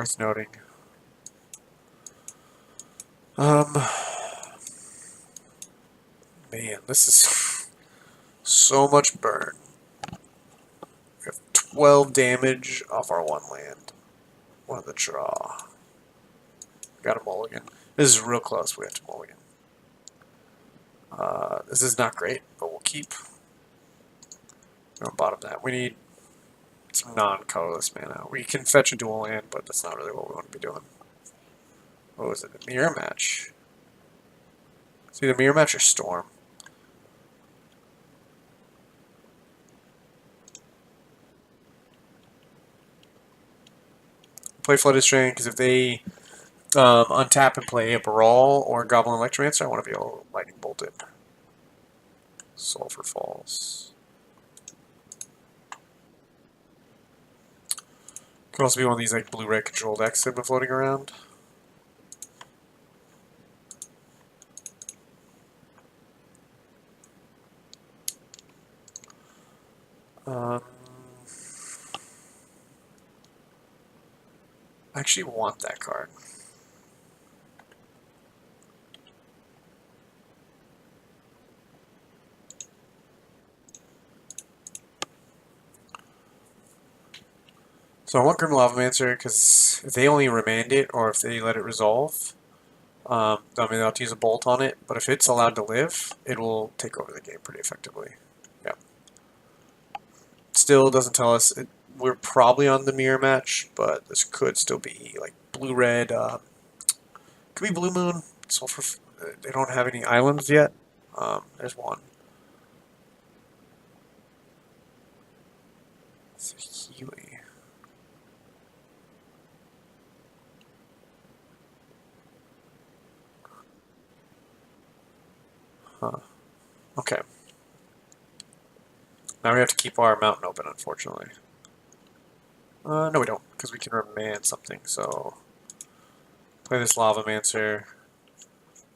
worth noting. Man, this is so much burn. We have 12 damage off our one land. One of the draw. Got a mulligan. This is real close. We have to mulligan. This is not great, but we'll keep. On bottom that. We need some non-colorless mana. We can fetch a dual land, but that's not really what we want to be doing. What was it? A mirror match? It's either mirror match or storm. Play Flooded Strain because if they untap and play a Brawl or a Goblin Electromancer, I want to be able to Lightning Bolt it. Sulfur Falls. Could also be one of these like blue-red control decks that have been floating around. I actually want that card. So I want Grim Lavamancer because if they only remand it or if they let it resolve, I mean they'll have to use a bolt on it, but if it's allowed to live, it will take over the game pretty effectively. Yep. Still doesn't tell us. We're probably on the mirror match, but this could still be like blue-red. Could be Blue Moon. Sulfur. They don't have any islands yet. There's one. Saheeli. Huh. Okay. Now we have to keep our mountain open, unfortunately. No, we don't, because we can remand something. So play this Lavamancer.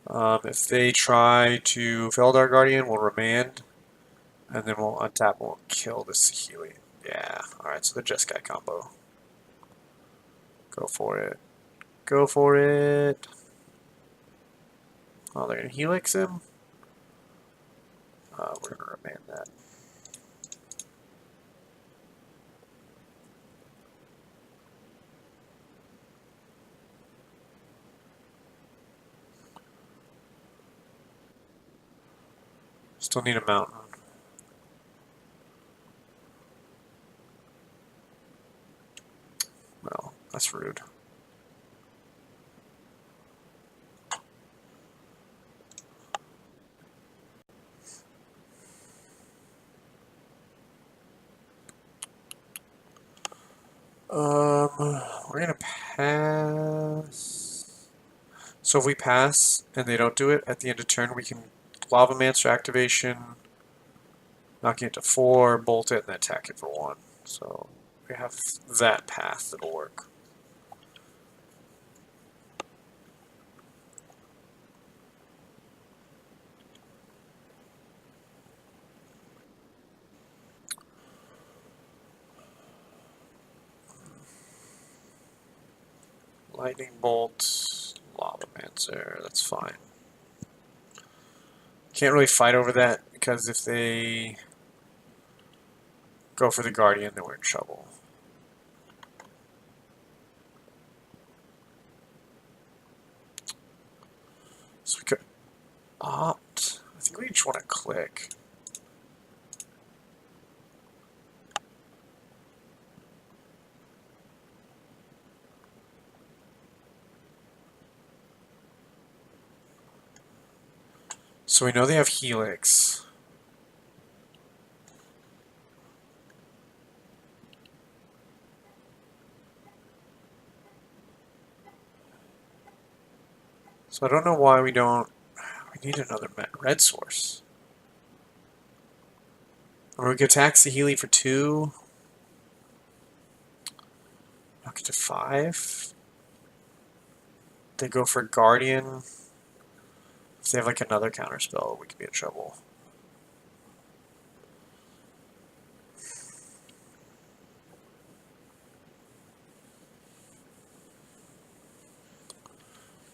If they try to Feldar Guardian, we'll remand, and then we'll untap and we'll kill the Saheeli. Yeah, alright, so the Jeskai combo. Go for it. Go for it. Oh, they're going to Helix him? We're going to remand that. Still need a mountain. Well, that's rude. We're gonna pass. So if we pass and they don't do it at the end of turn, we can Lavamancer activation, knock it to 4, bolt it, and then attack it for 1. So we have that path that'll work. Lightning Bolt, Lavamancer, that's fine. Can't really fight over that because if they go for the Guardian, then we're in trouble. So we could opt. I think we just want to click. So we know they have Helix. So I don't know why we don't. We need another red source. Or we could attack Saheeli for 2. Knock it to 5. They go for Guardian. If they have like another counterspell, we could be in trouble.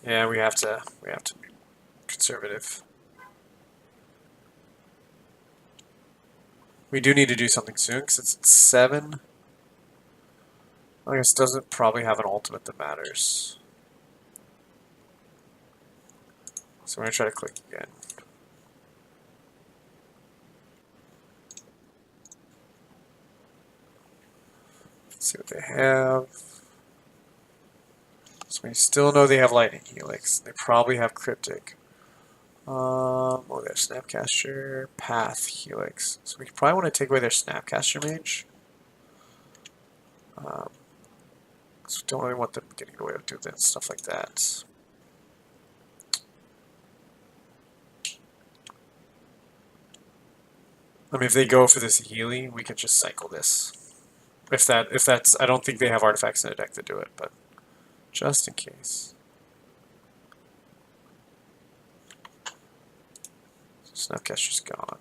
Yeah, we have to be conservative. We do need to do something soon because it's at 7. I guess doesn't probably have an ultimate that matters. So we're gonna try to click again. Let's see what they have. So we still know they have Lightning Helix. They probably have Cryptic. Oh, their Snapcaster, Path, Helix. So we probably want to take away their Snapcaster Mage. So we don't really want them getting away with doing stuff like that. I mean, if they go for this Saheeli, we can just cycle this. If that's, I don't think they have artifacts in the deck to do it, but just in case. Snapcaster's gone.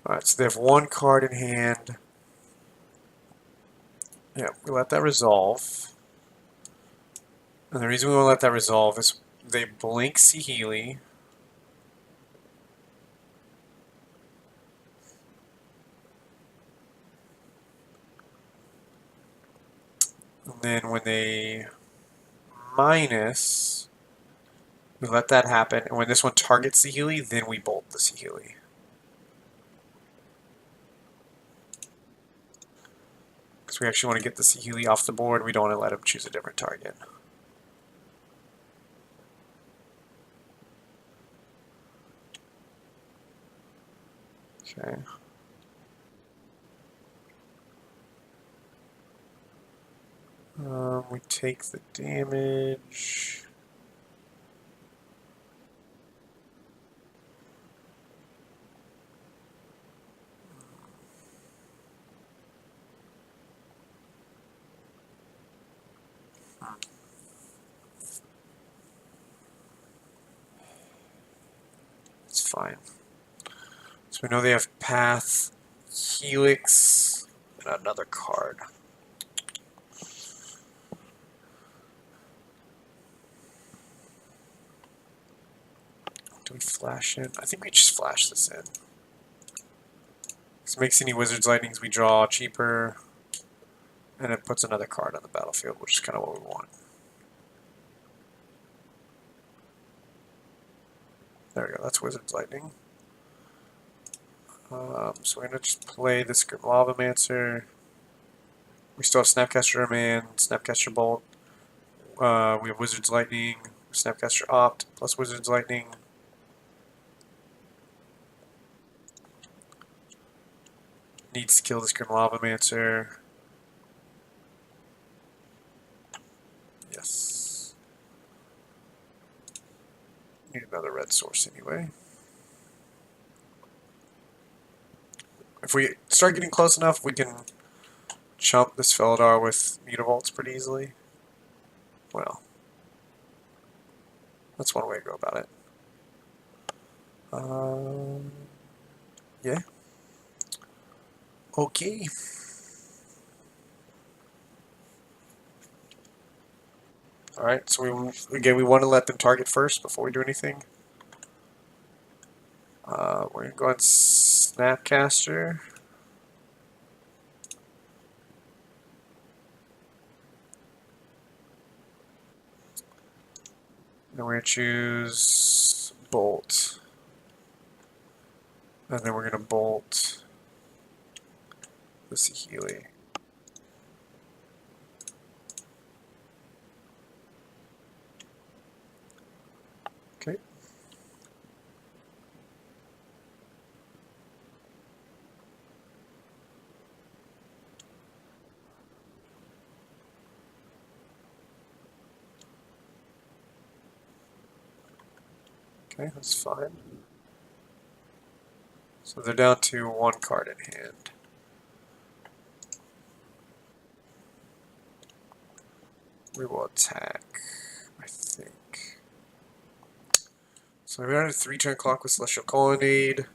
Alright, so they have one card in hand. Yeah, we let that resolve. And the reason we want to let that resolve is they blink Saheeli. And then when they minus, we let that happen. And when this one targets Saheeli, then we bolt the Saheeli. Because we actually want to get the Saheeli off the board. We don't want to let him choose a different target. Okay. We take the damage. It's fine. So we know they have Path, Helix, and another card. Do we flash in? I think we just flash this in. This makes any Wizard's Lightnings we draw cheaper, and it puts another card on the battlefield, which is kind of what we want. There we go, that's Wizard's Lightning. So we're going to just play this Grim Lavamancer. We still have Snapcaster Remand, Snapcaster Bolt. We have Wizard's Lightning, Snapcaster Opt, plus Wizard's Lightning. Needs to kill this Grim Lavamancer. Yes. Need another red source anyway. If we start getting close enough, we can chump this Felidar with Mutavaults pretty easily. Well, that's one way to go about it. Yeah. Okay. Alright, so we want to let them target first before we do anything. We're going to go on Snapcaster. Then we're going to choose Bolt. And then we're going to bolt the Saheeli. Okay. Okay, that's fine. So they're down to one card in hand. We will attack, I think. So we're on a 3-turn clock with Celestial Colonnade.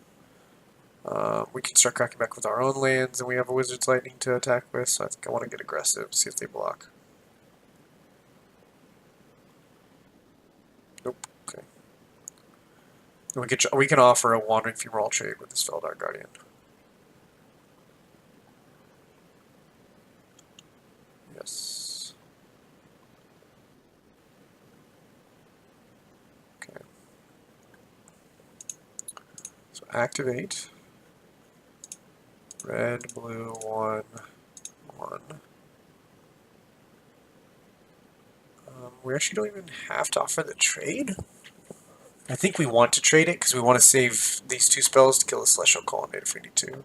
We can start cracking back with our own lands, and we have a Wizard's Lightning to attack with, so I think I want to get aggressive, see if they block. Nope. Okay. And we can offer a Wandering Fumarole trade with this Feldar Guardian. Yes. Okay. So activate. Red, blue, 1, 1. We actually don't even have to offer the trade. I think we want to trade it because we want to save these 2 spells to kill the Celestial Colonnade if we need to.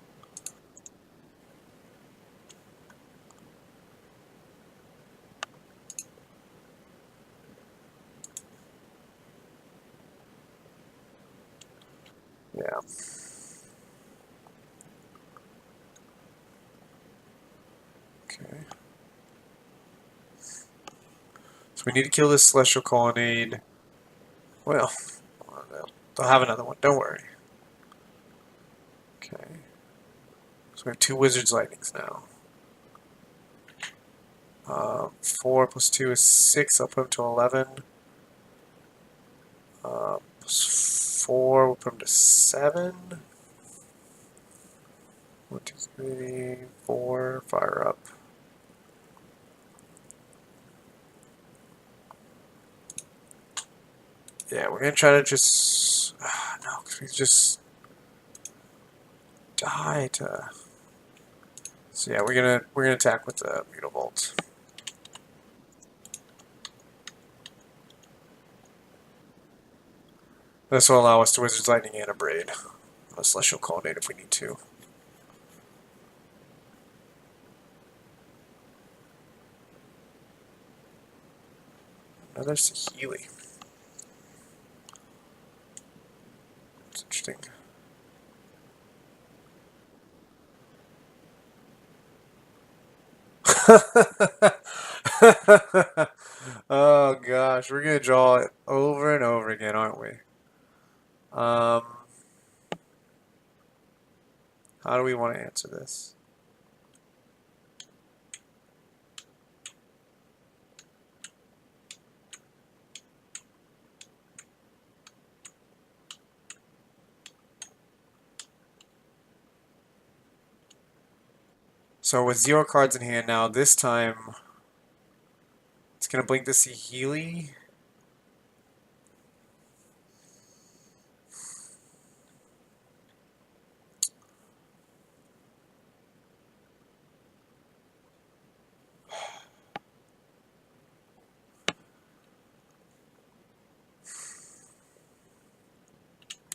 Yeah. Okay. So we need to kill this Celestial Colonnade. Well, they'll have another one, don't worry. Okay. So we have 2 Wizard's Lightnings now. 4 plus 2 is 6, I'll put him to 11. Plus 4, we'll put him to 7. 1, 2, 3, 4, fire up. Yeah, we're gonna try to just no, because we just die to. So yeah, we're gonna attack with the Mutavolt. This will allow us to Wizard's Lightning and a Braid. A Celestial Colonnade if we need to. Another Saheeli. It's interesting. Oh gosh, we're gonna draw it over and over again, aren't we? How do we want to answer this? So with 0 cards in hand now, this time it's gonna blink the Saheeli.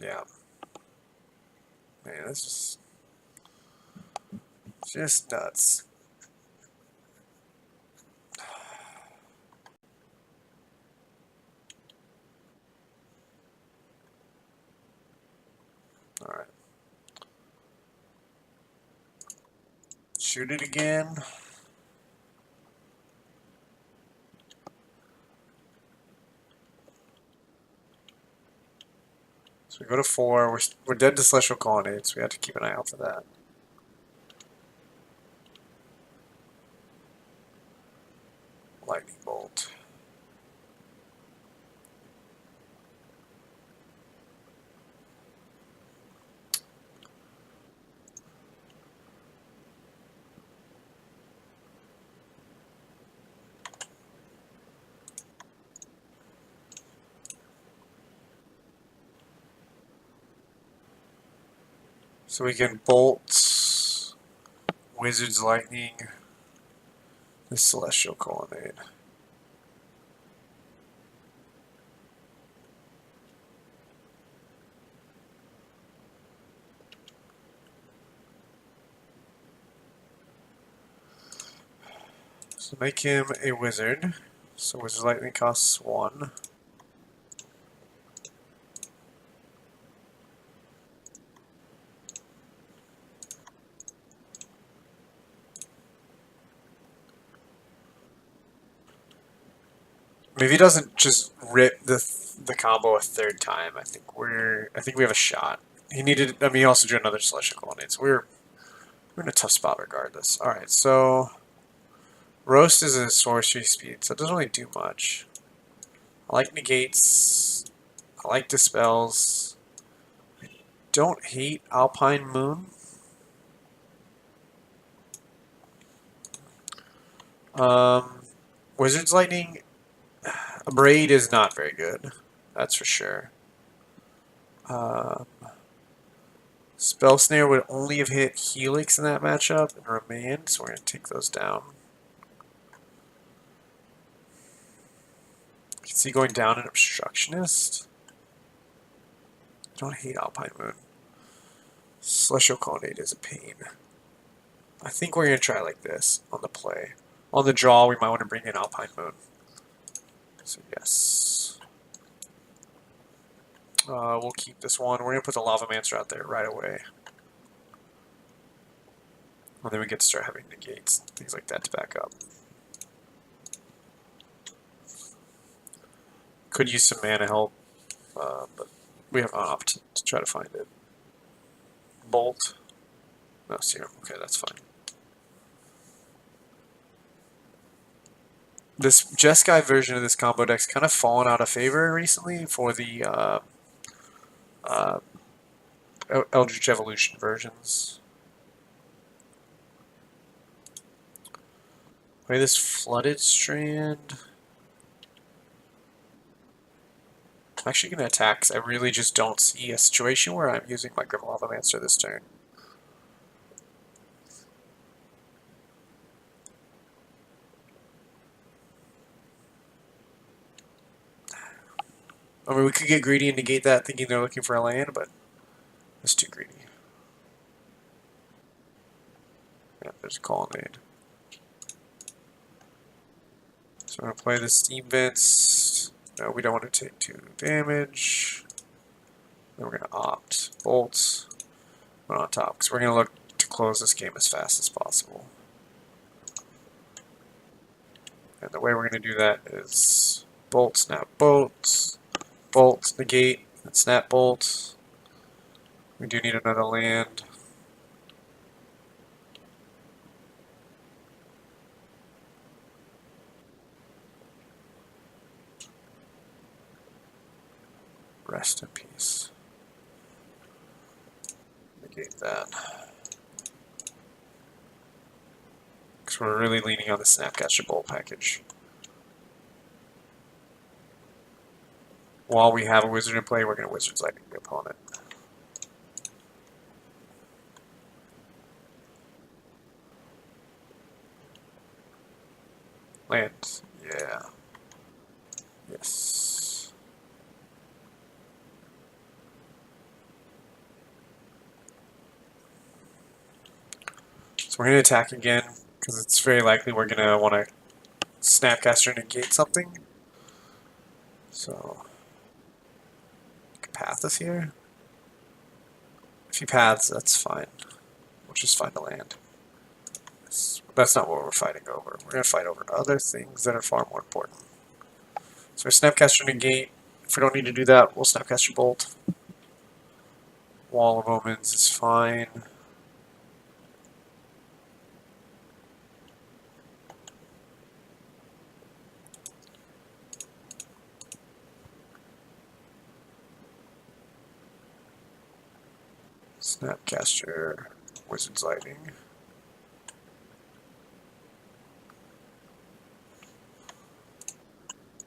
Yeah. Man, that's just nuts. Alright. Shoot it again. So we go to 4. We're dead to Celestial Colonnade, so we have to keep an eye out for that. Lightning Bolt. So we can bolt Wizard's Lightning, the Celestial Colonnade. So make him a wizard. So Wizard's Lightning costs 1. Maybe he doesn't just rip the combo a third time, I think we have a shot. He needed. I mean, he also drew another Celestial Colonnade, so we're in a tough spot regardless. All right, so Roast is a sorcery speed, so it doesn't really do much. I like negates. I like dispels. I don't hate Alpine Moon. Wizard's Lightning. Braid is not very good. That's for sure. Spell Snare would only have hit Helix in that matchup and Remand, so we're going to take those down. You can see going down an Obstructionist. Don't hate Alpine Moon. Celestial Colonnade is a pain. I think we're going to try like this on the play. On the draw, we might want to bring in Alpine Moon. So yes. We'll keep this one. We're going to put the Lavamancer out there right away. And then we get to start having negates, things like that to back up. Could use some mana help, but we have opt to try to find it. Bolt. No, Serum. Okay, that's fine. This Jeskai version of this combo deck's kind of fallen out of favor recently for the Eldritch Evolution versions. Play this Flooded Strand. I'm actually going to attack because I really just don't see a situation where I'm using my Grim Lavamancer this turn. I mean, we could get greedy and negate that thinking they're looking for a land, but it's too greedy. Yeah, there's a Colonnade. So I'm going to play the Steam Vents. No, we don't want to take 2 damage. Then we're going to opt. Bolts. Put on top, because we're going to look to close this game as fast as possible. And the way we're going to do that is bolt, snap, bolt, bolt, negate, and snap, bolt. We do need another land. Rest in peace. Negate that. Because we're really leaning on the Snapcaster Bolt package. While we have a Wizard in play, we're going to Wizard's Lightning the opponent. Land. Yeah. Yes. So we're going to attack again, because it's very likely we're going to want to Snapcaster negate something. So, path is here. If he paths, that's fine. We'll just find a land. That's not what we're fighting over. We're going to fight over other things that are far more important. So we Snapcaster negate. If we don't need to do that, we'll Snapcaster Bolt. Wall of Omens is fine. Snapcaster, Wizard's Lightning.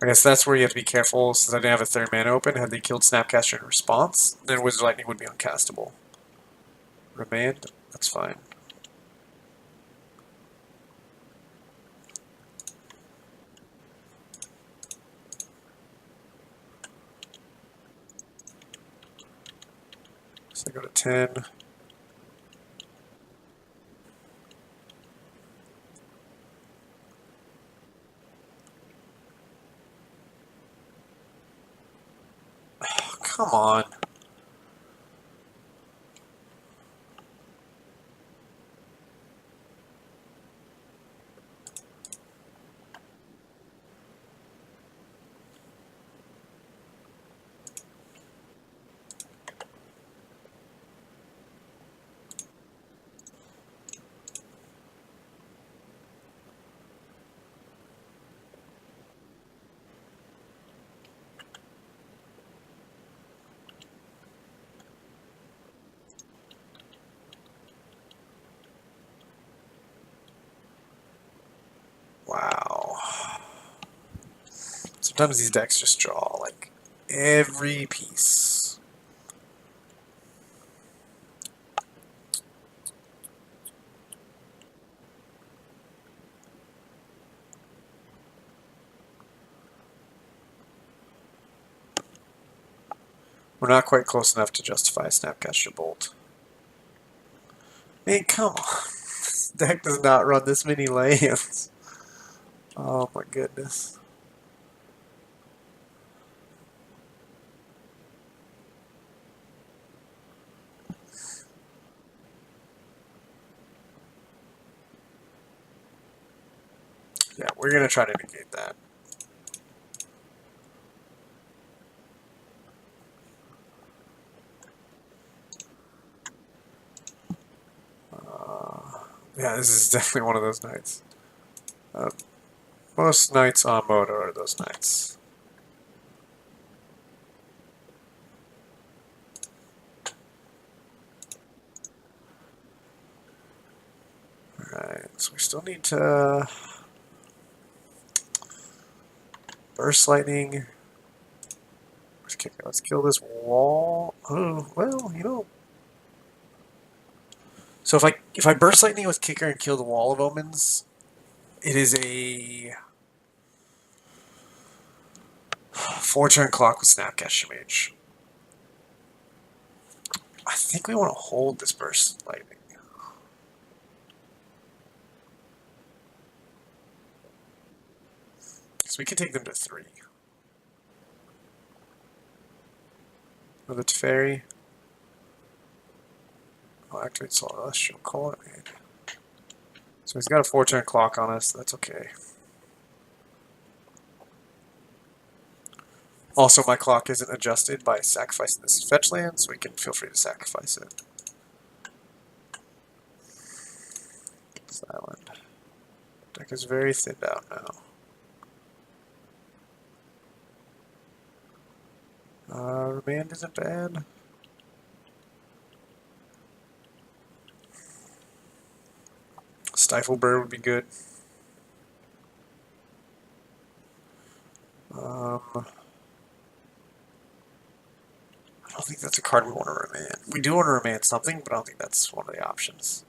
I guess that's where you have to be careful, since I didn't have a third mana open. Had they killed Snapcaster in response, then Wizard Lightning would be uncastable. Remand, that's fine. So I go to 10. Oh, come on. Sometimes these decks just draw like every piece. We're not quite close enough to justify a Snapcaster Bolt. Man, come on. This deck does not run this many lands. Oh my goodness. Yeah, we're going to try to negate that. Yeah, this is definitely one of those nights. Most nights on Moto are those nights. Alright, so we still need to Burst Lightning. Let's kill this wall. Oh, well, you know. So if I Burst Lightning with Kicker and kill the Wall of Omens, it is a 4-turn clock with Snapcaster Mage. I think we want to hold this Burst Lightning. So we can take them to 3. With the Teferi. I'll activate Celestial Colonnade. So he's got a 4-turn clock on us. That's okay. Also, my clock isn't adjusted by sacrificing this fetch land, so we can feel free to sacrifice it. This island. Deck is very thinned out now. Remand isn't bad. Stifle Bird would be good. I don't think that's a card we want to remand. We do want to remand something, but I don't think that's one of the options.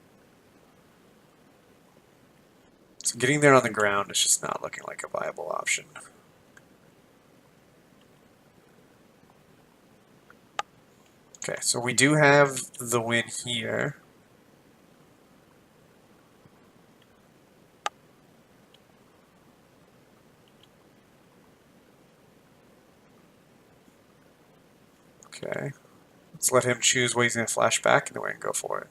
So getting there on the ground is just not looking like a viable option. Okay, so we do have the win here. Okay, let's let him choose what he's going to flash back, and then we're going to go for it.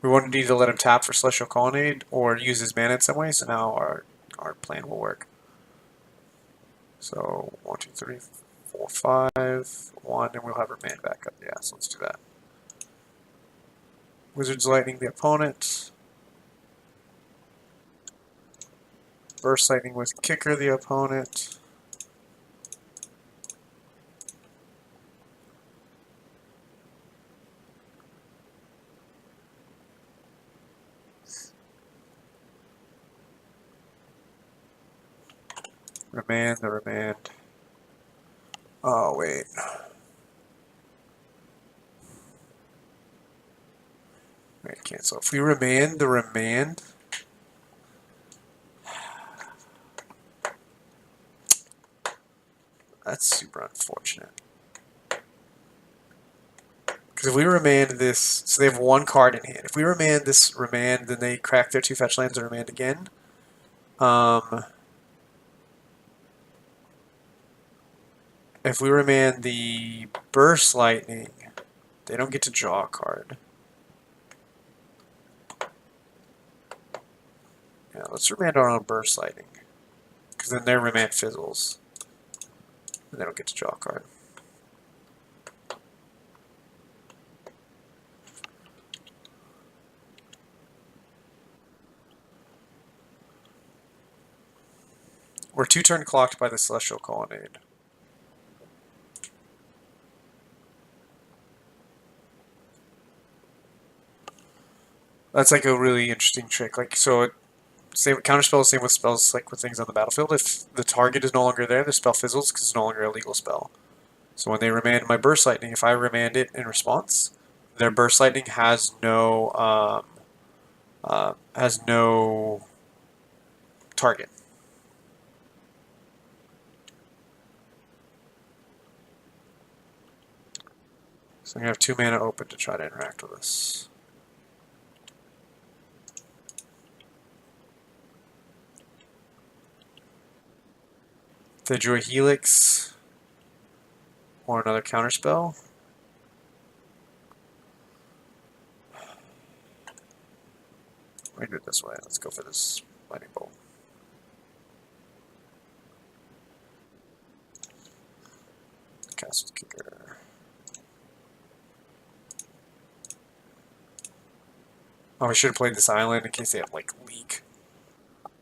We wanted to let him tap for Celestial Colonnade or use his mana in some way, so now our plan will work. So 1, 2, 3, 4, 5, 1, and we'll have our man back up. Yeah, so let's do that. Wizard's Lightning the opponent. Burst Lightning with Kicker the opponent. Remand the remand. Oh, wait. Wait, cancel. If we remand the remand, that's super unfortunate. Because if we remand this, so they have 1 card in hand. If we remand this remand, then they crack their 2 fetch lands and remand again. If we remand the Burst Lightning, they don't get to draw a card. Yeah, let's remand our own Burst Lightning. Because then their remand fizzles. And they don't get to draw a card. We're 2-turn clocked by the Celestial Colonnade. That's like a really interesting trick. Like, so Same counterspell, same with spells like with things on the battlefield. If the target is no longer there, the spell fizzles because it's no longer a legal spell. So when they remand my Burst Lightning, if I remand it in response, their Burst Lightning has no target. So I'm gonna have 2 mana open to try to interact with this. If they drew a Helix or another counterspell. Let me do it this way. Let's go for this lightning bolt. Castle Kicker. Oh, we should have played this island in case they have like leak.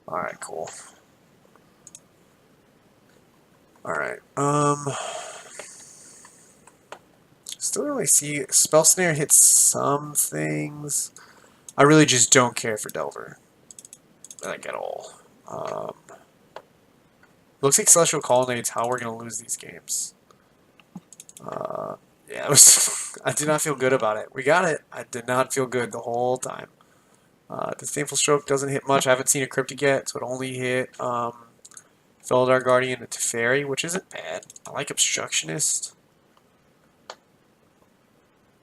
Alright, cool. Alright, still don't really see Spell Snare hits some things. I really just don't care for Delver. Like at all. Looks like Celestial Colonnade's how we're gonna lose these games. Yeah, it was I did not feel good about it. We got it. I did not feel good the whole time. Disdainful Stroke doesn't hit much. I haven't seen a Cryptic yet, so it only hit Felidar Guardian and Teferi, which isn't bad. I like Obstructionist.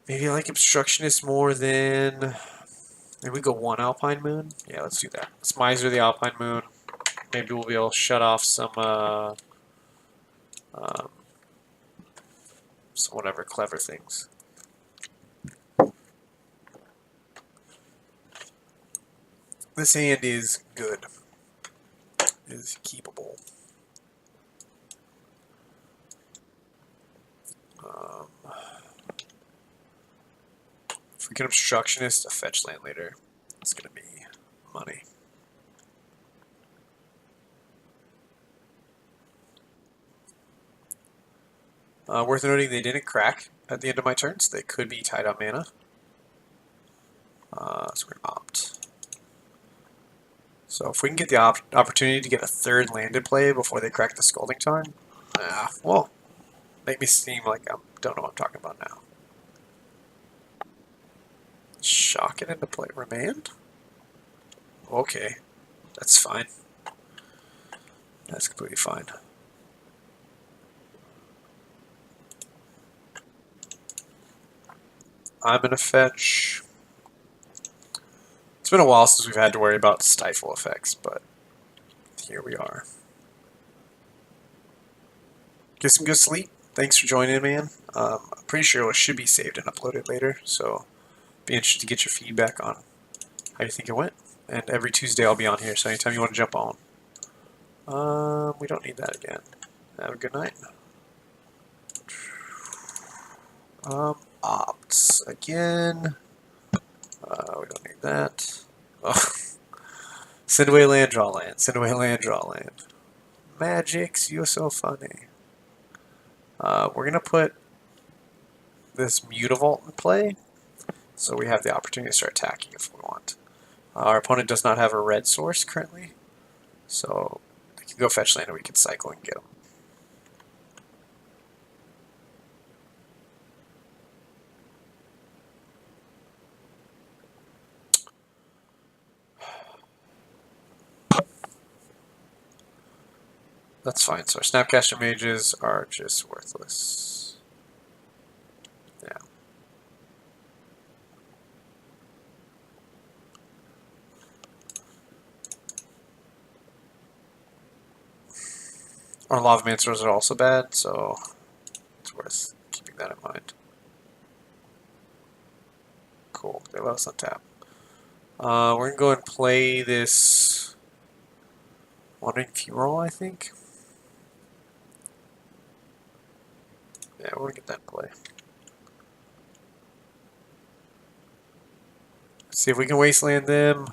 Maybe I like Obstructionist more than... Maybe we go 1 Alpine Moon? Yeah, let's do that. Let's Miser the Alpine Moon. Maybe we'll be able to shut off some whatever clever things. This hand is good. Is keepable. If we can Obstructionist a fetch land later, it's going to be money. Worth noting they didn't crack at the end of my turn, so they could be tied on mana. So we're going to opt. So if we can get the opportunity to get a 3rd landed play before they crack the Scalding Tarn, well, make me seem like I don't know what I'm talking about now. Shock it into play. Remand? Okay. That's fine. That's completely fine. I'm going to fetch. It's been a while since we've had to worry about stifle effects, but here we are. Get some good sleep. Thanks for joining, man. I'm pretty sure it should be saved and uploaded later, so be interested to get your feedback on how you think it went. And every Tuesday I'll be on here, so anytime you want to jump on. We don't need that again. Have a good night. Opts again. We don't need that. Oh. Send away land, draw land. Send away land, draw land. Magics, you're so funny. We're going to put this Mutavault in play, so we have the opportunity to start attacking if we want. Our opponent does not have a red source currently, so they can go fetch land and we can cycle and get them. That's fine, so our Snapcaster Mages are just worthless. Yeah. Our Lavamancers are also bad, so it's worth keeping that in mind. Cool, they let us untap. We're going to go and play this Wandering Funeral, I think. Yeah, we're going to get that in play. See if we can wasteland them.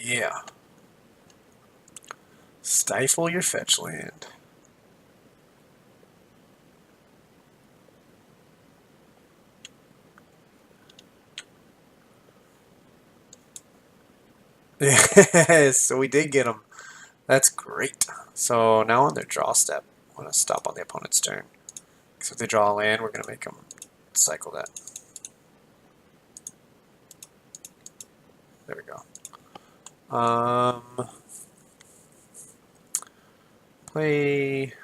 Yeah. Stifle your fetch land. Yes, so we did get them. That's great. So now on their draw step, I'm going to stop on the opponent's turn. Because if they draw a land, we're going to make them cycle that. There we go. Play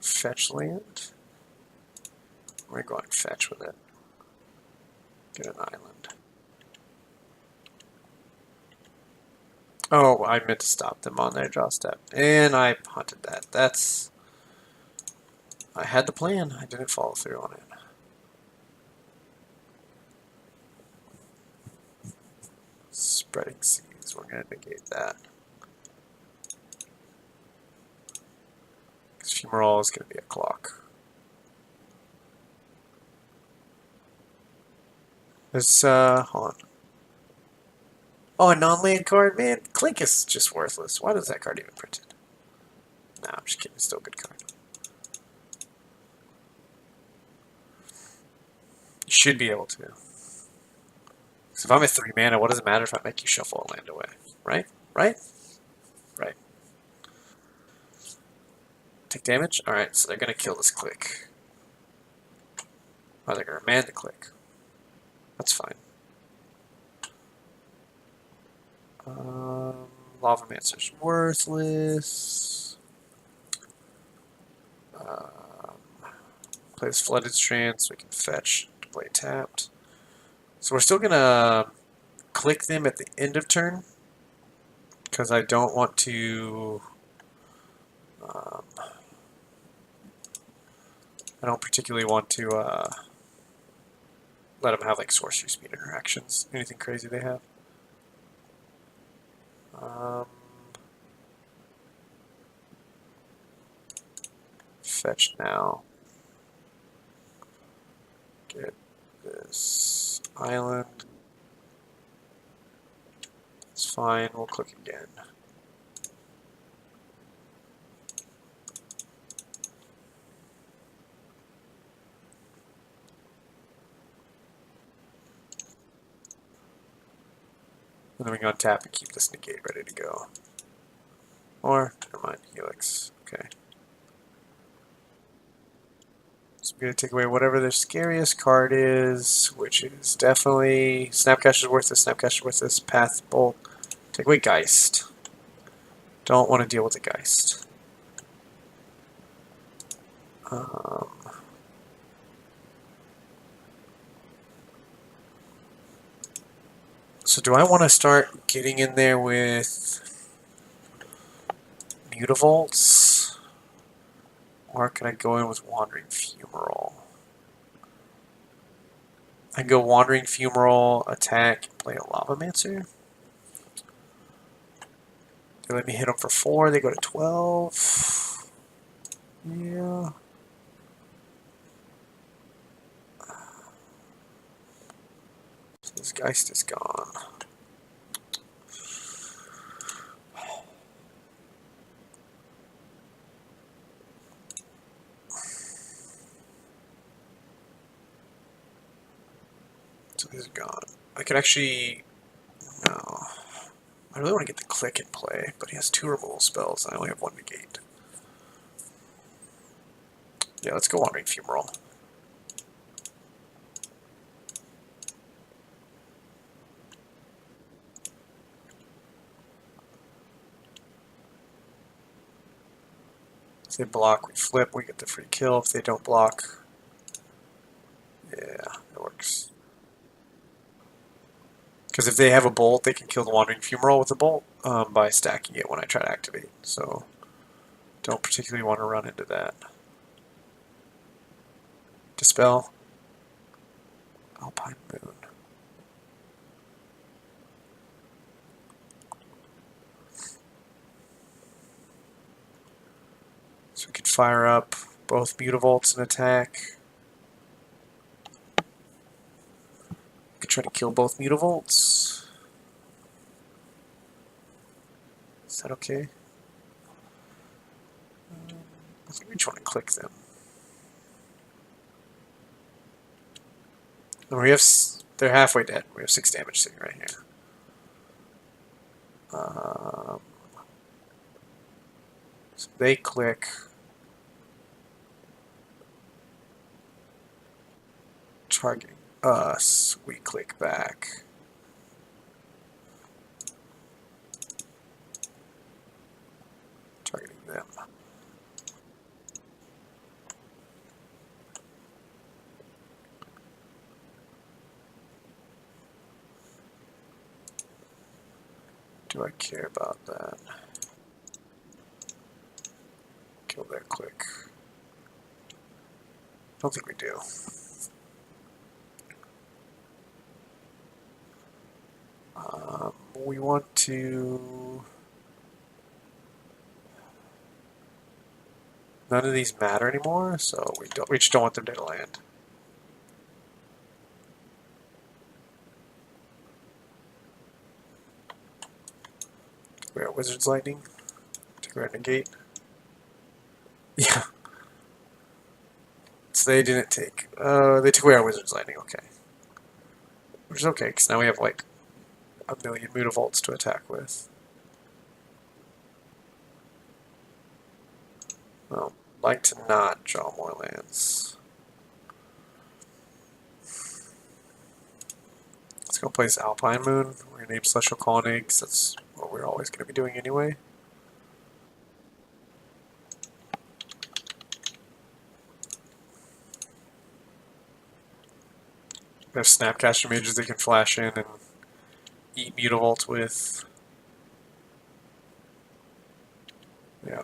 fetch land. We're going fetch with it. Get an island. Oh, I meant to stop them on their draw step. And I punted that. That's... I had the plan. I didn't follow through on it. Spreading seas. We're going to negate that. Because Fumarole is going to be a clock. This, hold on. Oh, a non-land card? Man, Clink is just worthless. Why does that card even print it? Nah, I'm just kidding. It's still a good card. You should be able to. Because if I'm at 3 mana, what does it matter if I make you shuffle a land away? Right? Right? Right. Take damage? Alright, so they're going to kill this click. Or they're going to man the click. That's fine. Lavamancer's worthless. Play this Flooded Strand so we can fetch to play tapped. So we're still going to click them at the end of turn. Because I don't want to... I don't particularly want to let them have like sorcery speed interactions. Anything crazy they have. Fetch now. Get this island. It's fine. We'll click again. And then we can untap and keep this negate ready to go. Or, never mind, Helix. Okay. So I'm going to take away whatever their scariest card is, which is definitely Snapcaster is worth this, Snapcaster is worth this, Path Bolt. Take away Geist. Don't want to deal with the Geist. So do I want to start getting in there with Mutavolts? Or can I go in with Wandering Fumarole? I can go Wandering Fumarole, attack, play a Lavamancer. They let me hit them for 4, they go to 12. Yeah. So this Geist is gone. So these are gone. I could actually... No. I really want to get the click in play, but he has 2 removal spells and I only have 1 negate. Yeah, let's go Wandering Fumarole. If they block, we flip, we get the free kill. If they don't block, yeah, it works. Because if they have a bolt, they can kill the Wandering Fumarole with a bolt by stacking it when I try to activate. So, don't particularly want to run into that. Dispel. Alpine Moon. So we could fire up both Mutavolts and attack. We could try to kill both Mutavolts. Is that okay? I think we just want to click them. And we have, they're halfway dead. We have 6 damage sitting right here. So they click. Targeting us, we click back. Targeting them. Do I care about that? Kill that click. Don't think we do. We want to... None of these matter anymore, so we just don't want them to land. We got Wizard's Lightning. Take away Negate. Yeah. So they didn't take... they took away our Wizard's Lightning, okay. Which is okay, because now we have like a million Mutavolts to attack with. Well, like to not draw more lands. Let's go place Alpine Moon. We're going to name Celestial Colony because that's what we're always going to be doing anyway. We have Snapcaster Mages they can flash in and eat Mutavault with. Yeah.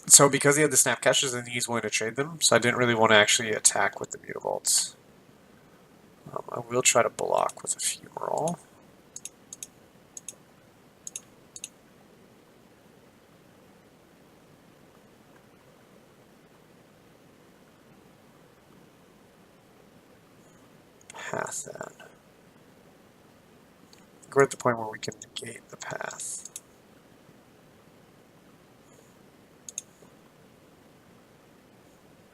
So because he had the Snapcasters, then he's willing to trade them, so I didn't really want to actually attack with the Mutavaults. I will try to block with a Fumarole. Path that. We're at the point where we can negate the path.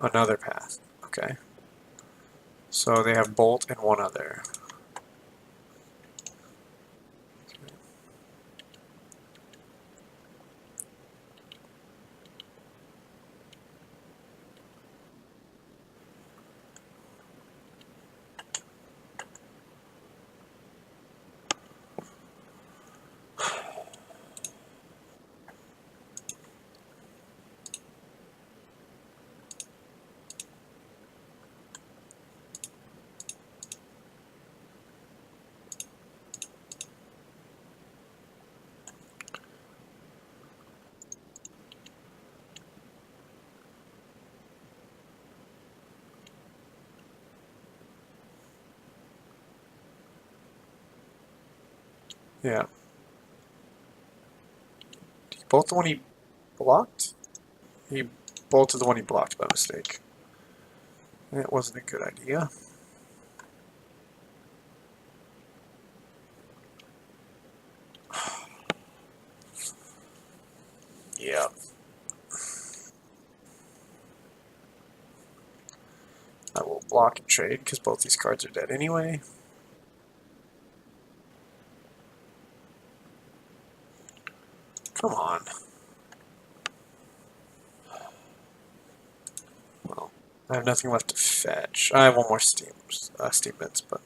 Another path. Okay. So they have Bolt and one other. Yeah. Did he bolt the one he blocked? He bolted the one he blocked by mistake. That wasn't a good idea. Yeah. I will block and trade because both these cards are dead anyway. Come on. Well, I have nothing left to fetch. I have one more steam mints, but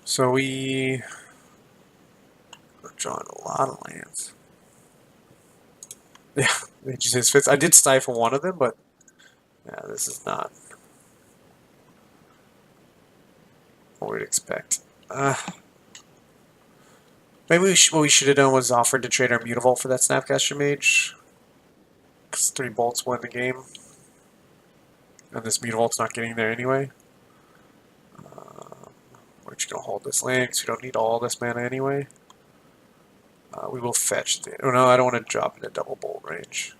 so we are drawing a lot of lands. Yeah, they just his fifth. I did stifle one of them, but yeah, this is not what we'd expect. Maybe what we should have done was offered to trade our Mutavault for that Snapcaster Mage. Because 3 bolts win the game. And this Mutavault's not getting there anyway. We're just going to hold this land because we don't need all this mana anyway. We will fetch the... Oh no, I don't want to drop into double bolt range.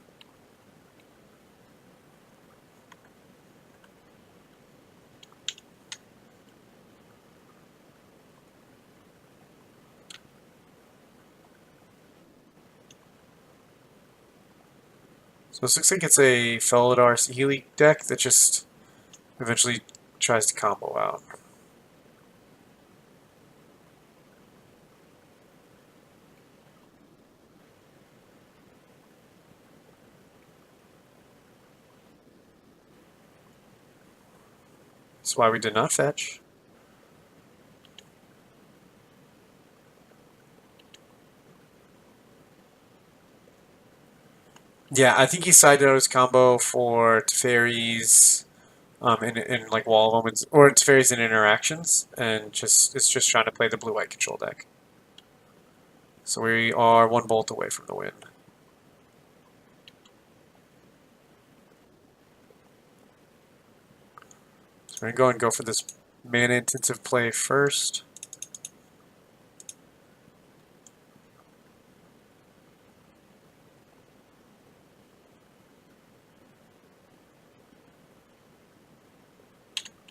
So this looks like it's a Jeskai Saheeli deck that just eventually tries to combo out. That's why we did not fetch. Yeah, I think he sided out his combo for Teferi's in like wall moments, or Teferi's in interactions, and it's just trying to play the blue-white control deck. So we are one bolt away from the win. So we're going to go for this mana-intensive play first.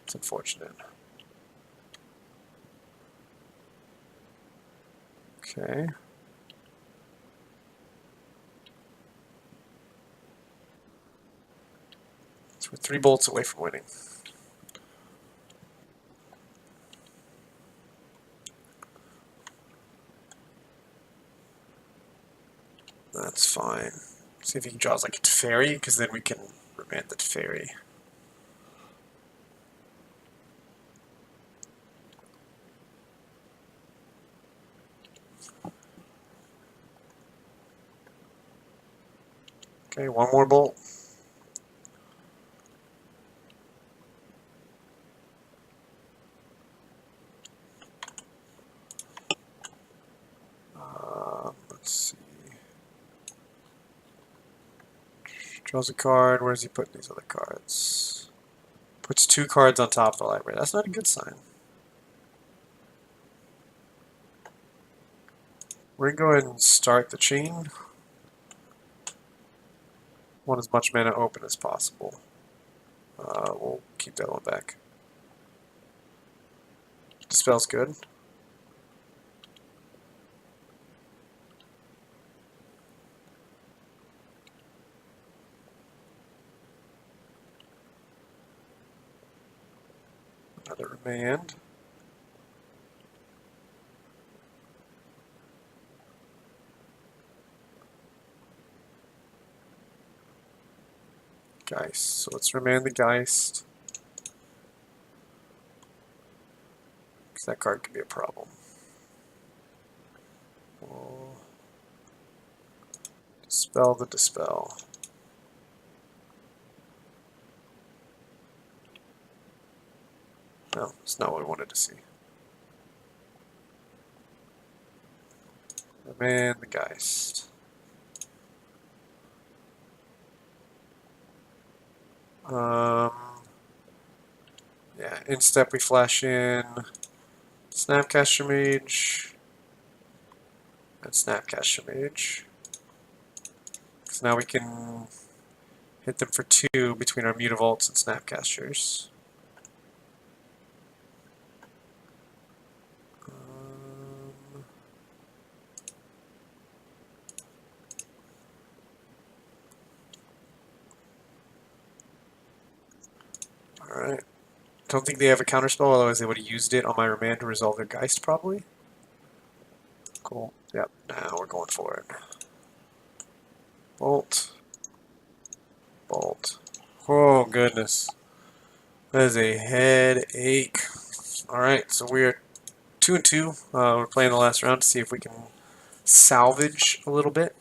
It's unfortunate. Okay. So we're 3 bolts away from winning. That's fine. See if he draws like a Teferi, because then we can remand the Teferi. Okay, one more bolt. Let's see. Draws a card. Where's he putting these other cards? Puts 2 cards on top of the library. That's not a good sign. We're going to go ahead and start the chain. Want as much mana open as possible. We'll keep that one back. Dispel's good. Another remand. Geist. So let's remand the Geist. Because that card could be a problem. We'll dispel the Dispel. No, it's not what we wanted to see. Remand the Geist. Yeah, in step we flash in Snapcaster Mage and Snapcaster Mage. So now we can hit them for 2 between our Mutavaults and Snapcasters. Alright. Don't think they have a counterspell, otherwise they would have used it on my remand to resolve their Geist, probably. Cool. Yep, now we're going for it. Bolt. Bolt. Oh, goodness. That is a headache. Alright, so we are 2-2. We're playing the last round to see if we can salvage a little bit.